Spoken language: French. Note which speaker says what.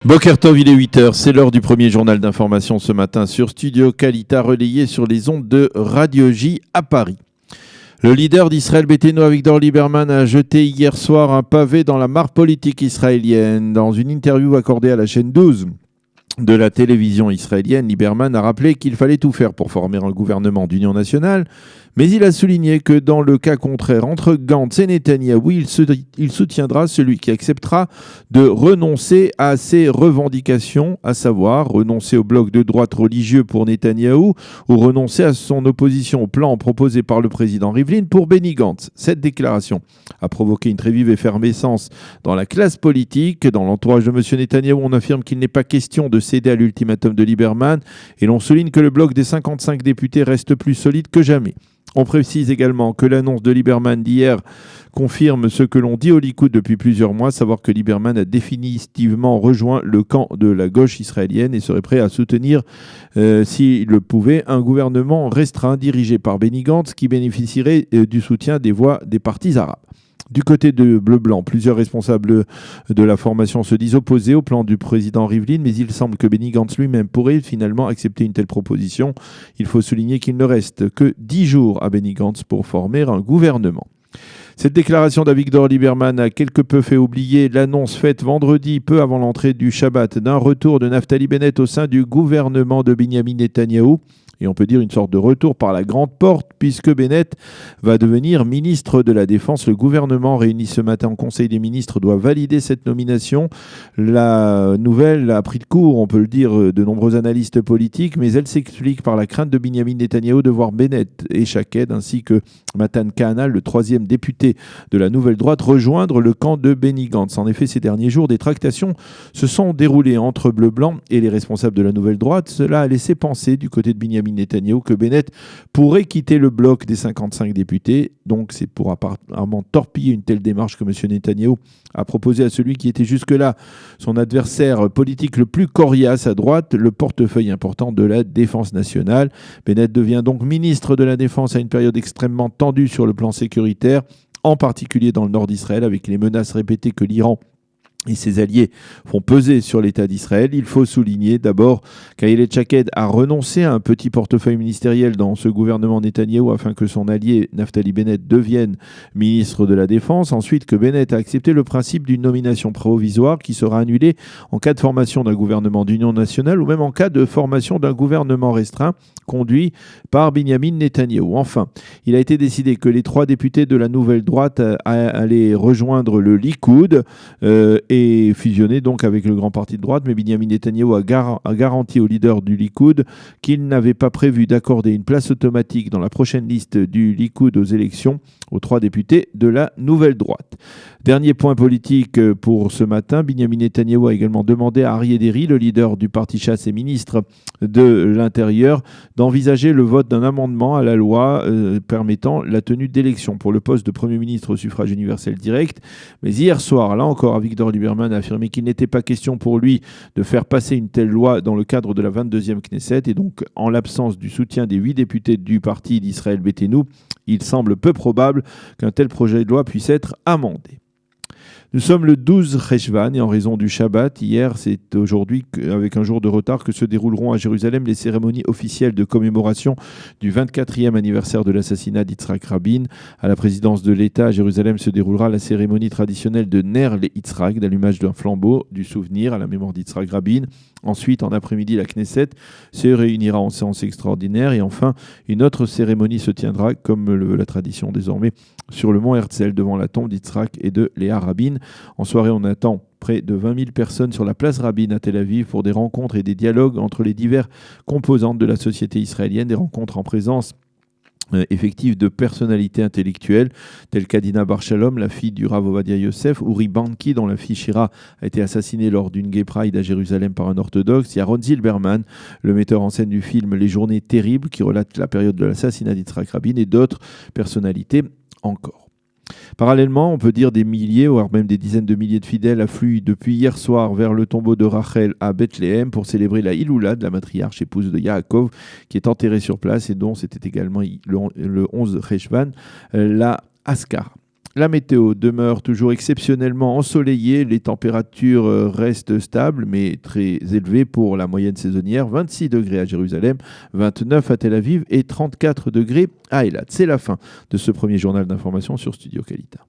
Speaker 1: Boker Tov, il est 8h, c'est l'heure du premier journal d'information ce matin sur Studio Kalita, relayé sur les ondes de Radio J à Paris. Le leader d'Israël Beiteinu, Avigdor Lieberman, a jeté hier soir un pavé dans la mare politique israélienne. Dans une interview accordée à la chaîne 12 de la télévision israélienne, Lieberman a rappelé qu'il fallait tout faire pour former un gouvernement d'union nationale, mais il a souligné que dans le cas contraire, entre Gantz et Netanyahou, il soutiendra celui qui acceptera de renoncer à ses revendications, à savoir renoncer au bloc de droite religieux pour Netanyahou ou renoncer à son opposition au plan proposé par le président Rivlin pour Benny Gantz. Cette déclaration a provoqué une très vive effervescence dans la classe politique. Dans l'entourage de M. Netanyahou, on affirme qu'il n'est pas question de céder à l'ultimatum de Lieberman et l'on souligne que le bloc des 55 députés reste plus solide que jamais. On précise également que l'annonce de Lieberman d'hier confirme ce que l'on dit au Likoud depuis plusieurs mois, savoir que Lieberman a définitivement rejoint le camp de la gauche israélienne et serait prêt à soutenir, s'il le pouvait, un gouvernement restreint dirigé par Benny Gantz qui bénéficierait du soutien des voix des partis arabes. Du côté de Bleu-Blanc, plusieurs responsables de la formation se disent opposés au plan du président Rivlin, mais il semble que Benny Gantz lui-même pourrait finalement accepter une telle proposition. Il faut souligner qu'il ne reste que 10 jours à Benny Gantz pour former un gouvernement. Cette déclaration d'Avigdor Lieberman a quelque peu fait oublier l'annonce faite vendredi, peu avant l'entrée du Shabbat, d'un retour de Naftali Bennett au sein du gouvernement de Binyamin Netanyahou. Et on peut dire une sorte de retour par la grande porte, puisque Bennett va devenir ministre de la Défense. Le gouvernement réuni ce matin en Conseil des ministres doit valider cette nomination. La nouvelle a pris de court, on peut le dire, de nombreux analystes politiques, mais elle s'explique par la crainte de Binyamin Netanyahou de voir Bennett et Shaked, ainsi que Matan Kahanal, le troisième député de la nouvelle droite, rejoindre le camp de Benny Gantz. En effet, ces derniers jours, des tractations se sont déroulées entre Bleu-Blanc et les responsables de la nouvelle droite. Cela a laissé penser du côté de Binyamin Netanyahou que Bennett pourrait quitter le bloc des 55 députés. Donc c'est pour apparemment torpiller une telle démarche que M. Netanyahou a proposé à celui qui était jusque-là son adversaire politique le plus coriace à droite, le portefeuille important de la Défense nationale. Bennett devient donc ministre de la Défense à une période extrêmement tendue sur le plan sécuritaire, en particulier dans le nord d'Israël, avec les menaces répétées que l'Iran et ses alliés font peser sur l'État d'Israël. Il faut souligner d'abord qu'Ayelet Shaked a renoncé à un petit portefeuille ministériel dans ce gouvernement Netanyahou afin que son allié Naftali Bennett devienne ministre de la Défense. Ensuite, que Bennett a accepté le principe d'une nomination provisoire qui sera annulée en cas de formation d'un gouvernement d'union nationale ou même en cas de formation d'un gouvernement restreint conduit par Binyamin Netanyahou. Enfin, il a été décidé que les 3 députés de la nouvelle droite allaient rejoindre le Likoud et fusionner donc avec le grand parti de droite, mais Binyamin Netanyahou a garanti au leader du Likoud qu'il n'avait pas prévu d'accorder une place automatique dans la prochaine liste du Likoud aux élections aux 3 députés de la nouvelle droite. Dernier point politique pour ce matin, Binyamin Netanyahou a également demandé à Aryeh Deri, le leader du parti Chasse et ministre de l'Intérieur, d'envisager le vote d'un amendement à la loi permettant la tenue d'élections pour le poste de Premier ministre au suffrage universel direct. Mais hier soir, là encore, Avigdor Lieberman a affirmé qu'il n'était pas question pour lui de faire passer une telle loi dans le cadre de la 22e Knesset, et donc en l'absence du soutien des 8 députés du parti d'Israël Beiteinu, il semble peu probable qu'un tel projet de loi puisse être amendé. Nous sommes le 12 Cheshvan et en raison du Shabbat, hier, c'est aujourd'hui avec un jour de retard que se dérouleront à Jérusalem les cérémonies officielles de commémoration du 24e anniversaire de l'assassinat d'Yitzhak Rabin. À la présidence de l'État à Jérusalem se déroulera la cérémonie traditionnelle de Ner le Yitzhak, d'allumage d'un flambeau du souvenir à la mémoire d'Yitzhak Rabin. Ensuite, en après-midi, la Knesset se réunira en séance extraordinaire et enfin, une autre cérémonie se tiendra, comme le veut la tradition désormais, sur le mont Herzl devant la tombe d'Yitzhak et de Léa Rabin. En soirée, on attend près de 20 000 personnes sur la place Rabin à Tel Aviv pour des rencontres et des dialogues entre les diverses composantes de la société israélienne, des rencontres en présence effective de personnalités intellectuelles telles qu'Adina Bar Shalom, la fille du Rav Ovadia Yosef, Uri Banki, dont la fille Shira a été assassinée lors d'une gay pride à Jérusalem par un orthodoxe. Il y a Ron Zilberman, le metteur en scène du film Les Journées Terribles, qui relate la période de l'assassinat d'Yitzhak Rabin, et d'autres personnalités encore. Parallèlement, on peut dire des milliers, voire même des dizaines de milliers de fidèles affluent depuis hier soir vers le tombeau de Rachel à Bethléem pour célébrer la Iloula de la matriarche épouse de Yaakov, qui est enterrée sur place et dont c'était également le 11 Cheshvan, la Askar. La météo demeure toujours exceptionnellement ensoleillée. Les températures restent stables mais très élevées pour la moyenne saisonnière. 26 degrés à Jérusalem, 29 à Tel Aviv et 34 degrés à Eilat. C'est la fin de ce premier journal d'information sur Studio Qualité.